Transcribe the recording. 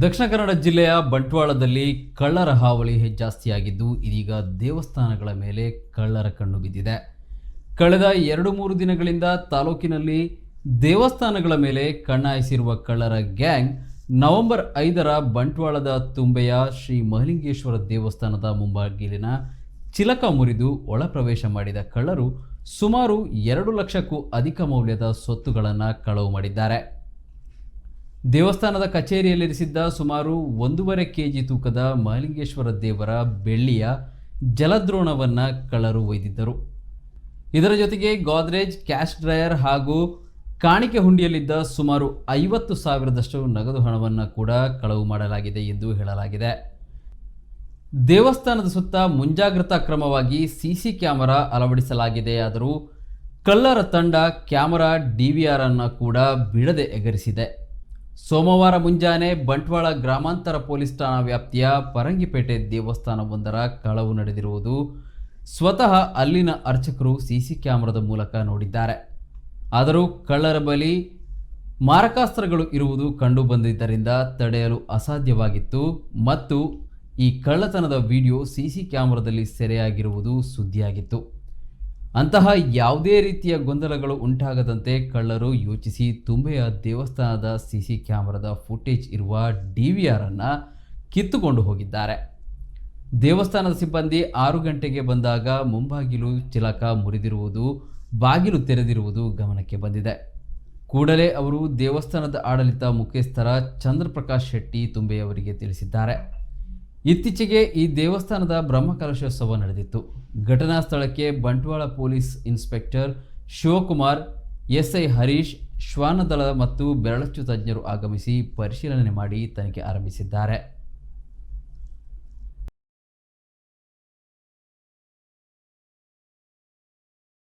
ದಕ್ಷಿಣ ಕನ್ನಡ ಜಿಲ್ಲೆಯ ಬಂಟ್ವಾಳದಲ್ಲಿ ಕಳ್ಳರ ಹಾವಳಿ ಜಾಸ್ತಿಯಾಗಿದ್ದು ಇದೀಗ ದೇವಸ್ಥಾನಗಳ ಮೇಲೆ ಕಳ್ಳರ ಕಣ್ಣು ಬಿದ್ದಿದೆ. ಕಳೆದ 2-3 ದಿನಗಳಿಂದ ತಾಲೂಕಿನಲ್ಲಿ ದೇವಸ್ಥಾನಗಳ ಮೇಲೆ ಕಣ್ಣಾಯಿಸಿರುವ ಕಳ್ಳರ ಗ್ಯಾಂಗ್ ನವೆಂಬರ್ 5ರ ಬಂಟ್ವಾಳದ ತುಂಬೆಯ ಶ್ರೀ ಮಹಲಿಂಗೇಶ್ವರ ದೇವಸ್ಥಾನದ ಮುಂಬಾಗಿಲಿನ ಚಿಲಕ ಮುರಿದು ಒಳ ಪ್ರವೇಶ ಮಾಡಿದ ಕಳ್ಳರು ಸುಮಾರು 2 ಲಕ್ಷಕ್ಕೂ ಅಧಿಕ ಮೌಲ್ಯದ ಸೊತ್ತುಗಳನ್ನು ಕಳವು ಮಾಡಿದ್ದಾರೆ. ದೇವಸ್ಥಾನದ ಕಚೇರಿಯಲ್ಲಿರಿಸಿದ್ದ ಸುಮಾರು 1.5 ಕೆಜಿ ತೂಕದ ಮಹಲಿಂಗೇಶ್ವರ ದೇವರ ಬೆಳ್ಳಿಯ ಜಲದ್ರೋಣವನ್ನು ಕಳ್ಳರು ಒಯ್ದಿದ್ದರು. ಇದರ ಜೊತೆಗೆ ಗೋದ್ರೇಜ್, ಕ್ಯಾಶ್ ಡ್ರೈಯರ್ ಹಾಗೂ ಕಾಣಿಕೆ ಹುಂಡಿಯಲ್ಲಿದ್ದ ಸುಮಾರು 50,000ದಷ್ಟು ನಗದು ಹಣವನ್ನು ಕೂಡ ಕಳವು ಮಾಡಲಾಗಿದೆ ಎಂದು ಹೇಳಲಾಗಿದೆ. ದೇವಸ್ಥಾನದ ಸುತ್ತ ಮುಂಜಾಗ್ರತಾ ಕ್ರಮವಾಗಿ ಸಿಸಿ ಕ್ಯಾಮೆರಾ ಅಳವಡಿಸಲಾಗಿದೆಯಾದರೂ ಕಳ್ಳರ ತಂಡ ಕ್ಯಾಮೆರಾ DVR ಅನ್ನು ಕೂಡ ಬಿಡದೆ ಎಗರಿಸಿದೆ. ಸೋಮವಾರ ಮುಂಜಾನೆ ಬಂಟ್ವಾಳ ಗ್ರಾಮಾಂತರ ಪೊಲೀಸ್ ಠಾಣಾ ವ್ಯಾಪ್ತಿಯ ಪರಂಗಿಪೇಟೆ ದೇವಸ್ಥಾನವೊಂದರ ಕಳವು ನಡೆದಿರುವುದು ಸ್ವತಃ ಅಲ್ಲಿನ ಅರ್ಚಕರು ಸಿಸಿ ಕ್ಯಾಮೆರಾದ ಮೂಲಕ ನೋಡಿದ್ದಾರೆ. ಆದರೂ ಕಳ್ಳರ ಬಳಿ ಮಾರಕಾಸ್ತ್ರಗಳು ಇರುವುದು ಕಂಡು ಬಂದಿದ್ದರಿಂದ ತಡೆಯಲು ಅಸಾಧ್ಯವಾಗಿತ್ತು ಮತ್ತು ಈ ಕಳ್ಳತನದ ವಿಡಿಯೋ ಸಿಸಿ ಕ್ಯಾಮೆರಾದಲ್ಲಿ ಸೆರೆಯಾಗಿರುವುದು ಸುದ್ದಿಯಾಗಿತ್ತು. ಅಂತಹ ಯಾವುದೇ ರೀತಿಯ ಗೊಂದಲಗಳು ಉಂಟಾಗದಂತೆ ಕಳ್ಳರು ಯೋಚಿಸಿ ತುಂಬೆಯ ದೇವಸ್ಥಾನದ ಸಿಸಿ ಕ್ಯಾಮೆರಾದ ಫುಟೇಜ್ ಇರುವ DVR ಅನ್ನು ಕಿತ್ತುಕೊಂಡು ಹೋಗಿದ್ದಾರೆ. ದೇವಸ್ಥಾನದ ಸಿಬ್ಬಂದಿ 6 ಗಂಟೆಗೆ ಬಂದಾಗ ಮುಂಬಾಗಿಲು ಚಿಲಕ ಮುರಿದಿರುವುದು, ಬಾಗಿಲು ತೆರೆದಿರುವುದು ಗಮನಕ್ಕೆ ಬಂದಿದೆ. ಕೂಡಲೇ ಅವರು ದೇವಸ್ಥಾನದ ಆಡಳಿತ ಮುಖ್ಯಸ್ಥರ ಚಂದ್ರಪ್ರಕಾಶ್ ಶೆಟ್ಟಿ ತುಂಬೆಯವರಿಗೆ ತಿಳಿಸಿದ್ದಾರೆ. ಇತ್ತೀಚೆಗೆ ಈ ದೇವಸ್ಥಾನದ ಬ್ರಹ್ಮಕಲಶೋತ್ಸವ ನಡೆದಿತ್ತು. ಘಟನಾ ಸ್ಥಳಕ್ಕೆ Bantwal police inspector Shivakumar, SI Harish, ಶ್ವಾನದಳ ಮತ್ತು ಬೆರಳಚ್ಚು ತಜ್ಞರು ಆಗಮಿಸಿ ಪರಿಶೀಲನೆ ಮಾಡಿ ತನಿಖೆ ಆರಂಭಿಸಿದ್ದಾರೆ.